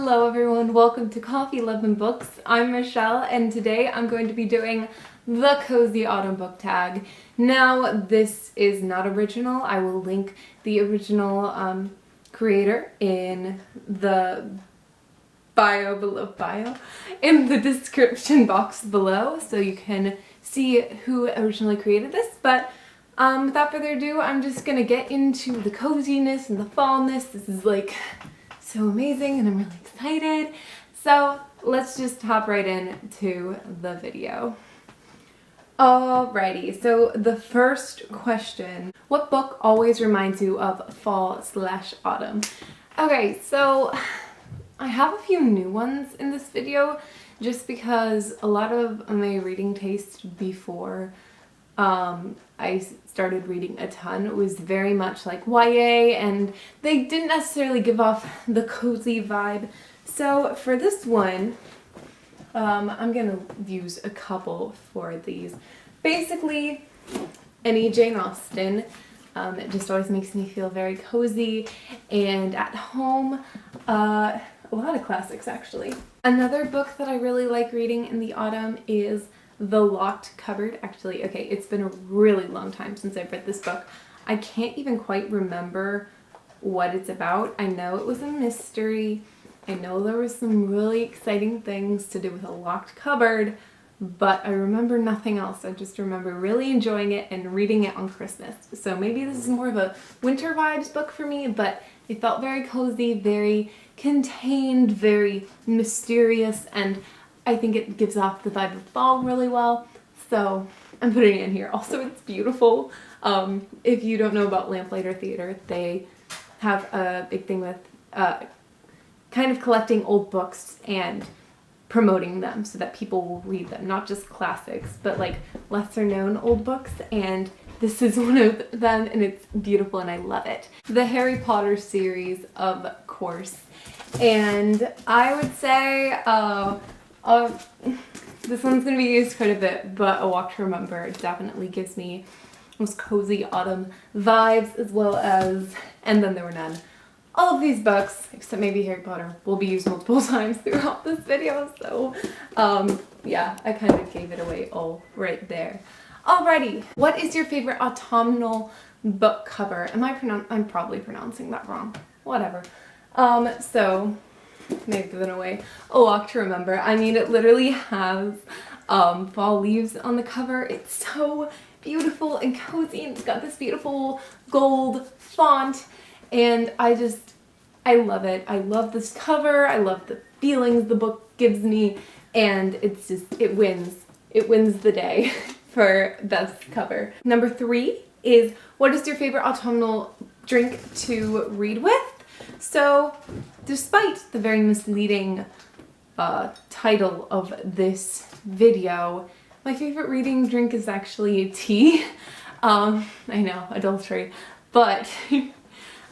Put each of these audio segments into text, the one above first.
Hello everyone, welcome to Coffee, Love and Books. I'm Michelle and today I'm going to be doing the Cozy Autumn book tag. Now this is not original. I will link the original creator in the in the description box below so you can see who originally created this. But without further ado, I'm just gonna get into the coziness and the fallness. This is like so amazing and I'm really excited. So let's just hop right into the video. Alrighty, so the first question, what book always reminds you of fall/autumn? Okay, so I have a few new ones in this video just because a lot of my reading taste before I started reading a ton was very much like YA, and they didn't necessarily give off the cozy vibe. So for this one, I'm gonna use a couple for these. Basically, any Jane Austen. It just always makes me feel very cozy and at home. A lot of classics actually. Another book that I really like reading in the autumn is The Locked Cupboard. Actually, okay, it's been a really long time since I've read this book. I can't even quite remember what it's about. I know it was a mystery. I know there was some really exciting things to do with a locked cupboard, but I remember nothing else. I just remember really enjoying it and reading it on Christmas. So maybe this is more of a winter vibes book for me, but it felt very cozy, very contained, very mysterious, and I think it gives off the vibe of fall really well, so I'm putting it in here. Also, it's beautiful. If you don't know about Lamplighter Theater, they have a big thing with kind of collecting old books and promoting them so that people will read them. Not just classics, but like lesser known old books, and this is one of them, and it's beautiful and I love it. The Harry Potter series, of course. And I would say, this one's going to be used quite a bit, but A Walk to Remember definitely gives me those cozy autumn vibes, as well as And Then There Were None. All of these books, except maybe Harry Potter, will be used multiple times throughout this video, so yeah, I kind of gave it away all right there. Alrighty, what is your favorite autumnal book cover? I'm probably pronouncing that wrong. Whatever. So maybe given away A Walk to Remember. I mean, it literally has fall leaves on the cover. It's so beautiful and cozy, and it's got this beautiful gold font, and I love it. I love this cover. I love the feelings the book gives me, and it's just, it wins the day for best cover. Number 3 is, what is your favorite autumnal drink to read with? So, despite the very misleading title of this video, my favorite reading drink is actually tea. I know, adultery, but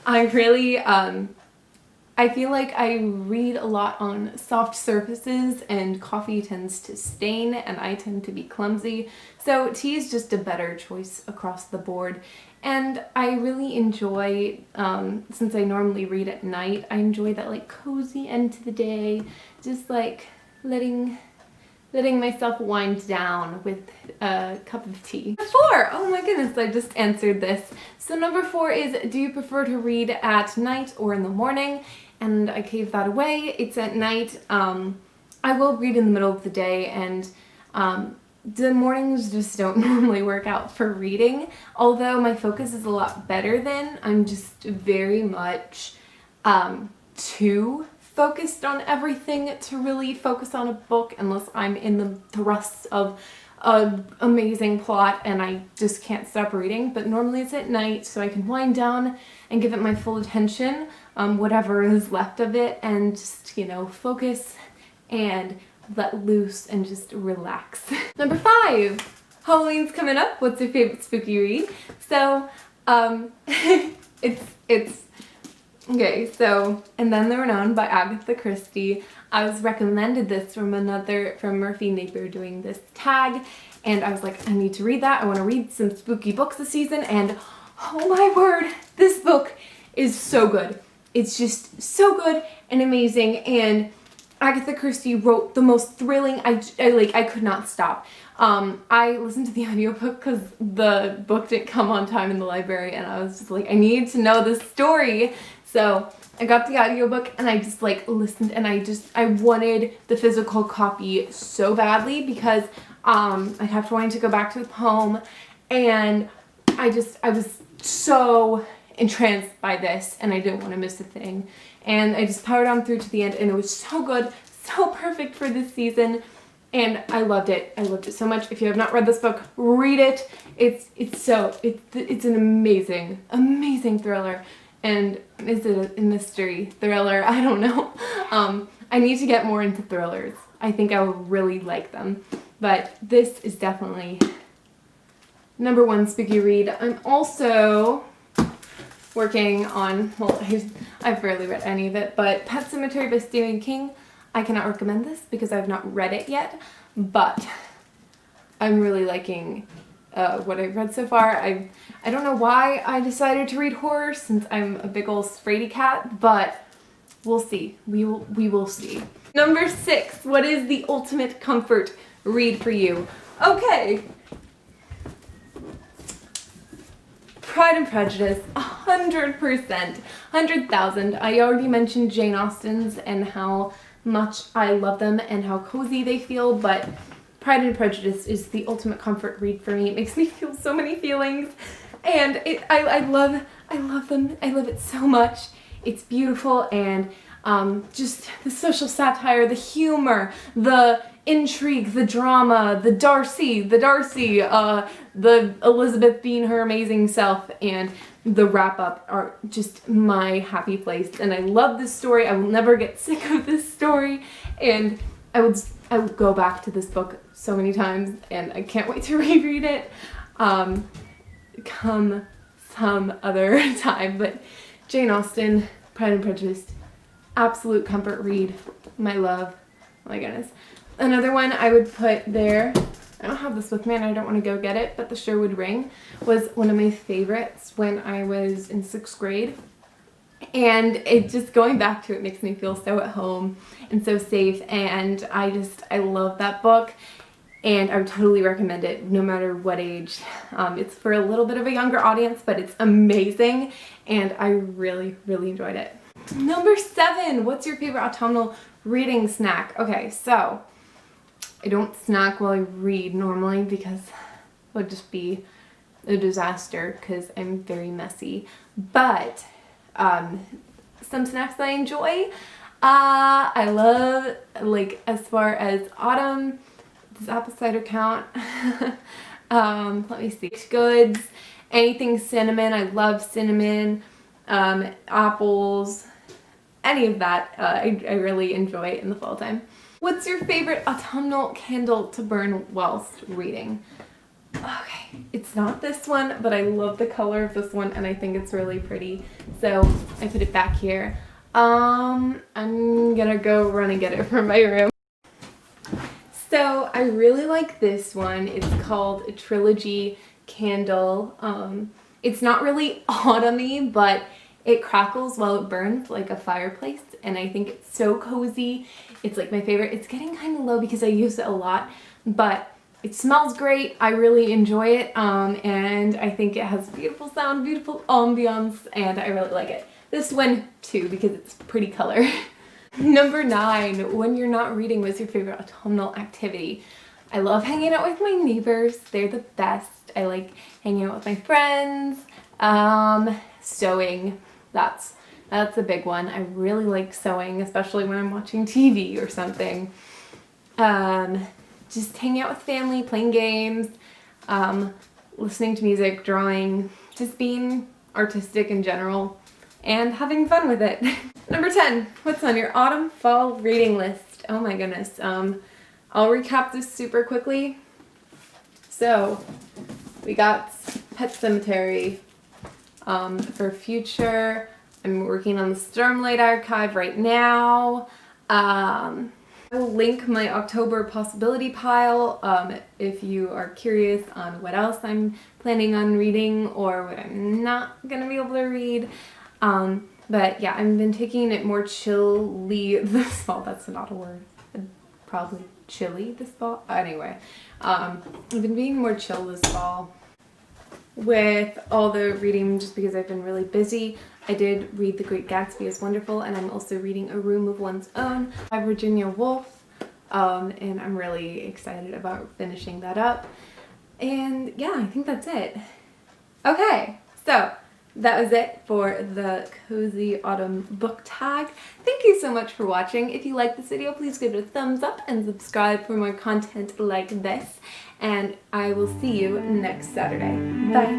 I really, I feel like I read a lot on soft surfaces, and coffee tends to stain and I tend to be clumsy. So tea is just a better choice across the board. And I really enjoy, since I normally read at night, I enjoy that like cozy end to the day, just like letting myself wind down with a cup of tea. 4, oh my goodness, I just answered this. So number 4 is, do you prefer to read at night or in the morning? And I gave that away. It's at night. I will read in the middle of the day, and the mornings just don't normally work out for reading. Although my focus is a lot better then. I'm just very much too focused on everything to really focus on a book unless I'm in the thrust of an amazing plot and I just can't stop reading. But normally it's at night, so I can wind down and give it my full attention, whatever is left of it, and just, you know, focus and let loose and just relax. Number 5, Halloween's coming up. What's your favorite spooky read? So, it's okay, so And Then There Were None by Agatha Christie. I was recommended this from Murphy Napier doing this tag, and I was like, I need to read that. I want to read some spooky books this season, and oh my word, this book is so good. It's just so good and amazing, and Agatha Christie wrote the most thrilling, I could not stop. I listened to the audiobook because the book didn't come on time in the library, and I was just like, I need to know this story. So I got the audiobook and I just like listened, and I wanted the physical copy so badly because I kept wanting to go back to the poem, and I was so entranced by this, and I didn't want to miss a thing. And I just powered on through to the end, and it was so good, so perfect for this season, and I loved it. I loved it so much. If you have not read this book, read it. It's an amazing, amazing thriller. And is it a mystery thriller? I don't know. I need to get more into thrillers. I think I would really like them. But this is definitely #1 spooky read. I'm also working on, well, I've barely read any of it, but Pet Sematary by Stephen King. I cannot recommend this because I've not read it yet, but I'm really liking what I've read so far. I don't know why I decided to read horror since I'm a big old sparedy cat, but we'll see. We will see. #6, what is the ultimate comfort read for you? Okay. Pride and Prejudice, 100%, 100,000. I already mentioned Jane Austen's and how much I love them and how cozy they feel, but Pride and Prejudice is the ultimate comfort read for me. It makes me feel so many feelings, and I love them. I love it so much. It's beautiful, and just the social satire, the humor, the intrigue, the drama, the Darcy, the Elizabeth being her amazing self, and the wrap-up are just my happy place. And I love this story. I will never get sick of this story, and I would go back to this book so many times, and I can't wait to reread it come some other time. But Jane Austen, Pride and Prejudice, absolute comfort read. My love. Oh my goodness. Another one I would put there, I don't have this with me and I don't want to go get it, but The Sherwood Ring was one of my favorites when I was in 6th grade. And it just, going back to it, makes me feel so at home and so safe, and I love that book, and I would totally recommend it no matter what age. It's for a little bit of a younger audience, but it's amazing, and I really, really enjoyed it. #7, what's your favorite autumnal reading snack? Okay, so I don't snack while I read normally because it would just be a disaster because I'm very messy. But some snacks that I enjoy, I love, like, as far as autumn, does apple cider count? Let me see. Goods, anything cinnamon, I love cinnamon, apples, any of that, I really enjoy in the fall time. What's your favorite autumnal candle to burn whilst reading? Okay, it's not this one, but I love the color of this one, and I think it's really pretty, so I put it back here. I'm gonna go run and get it from my room. So I really like this one. It's called a Trilogy Candle. It's not really autumny, but it crackles while it burns like a fireplace, and I think it's so cozy. It's like my favorite. It's getting kind of low because I use it a lot, but it smells great. I really enjoy it, and I think it has beautiful sound, beautiful ambiance, and I really like it. This one too because it's pretty color. #9, when you're not reading, what's your favorite autumnal activity? I love hanging out with my neighbors. They're the best. I like hanging out with my friends. Sewing. That's a big one. I really like sewing, especially when I'm watching TV or something. Just hanging out with family, playing games, listening to music, drawing, just being artistic in general, and having fun with it. #10, what's on your autumn fall reading list? Oh my goodness. I'll recap this super quickly. So we got Pet Sematary. For future, I'm working on the Stormlight Archive right now. I will link my October possibility pile if you are curious on what else I'm planning on reading or what I'm not going to be able to read. But yeah, I've been taking it more chilly this fall. That's not a word. Probably chilly this fall. Anyway, I've been being more chill this fall with all the reading just because I've been really busy. I did read The Great Gatsby is wonderful, and I'm also reading A Room of One's Own by Virginia Woolf, and I'm really excited about finishing that up. And yeah, I think that's it. Okay, so that was it for the Cozy Autumn book tag. Thank you so much for watching. If you liked this video, please give it a thumbs up and subscribe for more content like this. And I will see you next Saturday. Bye.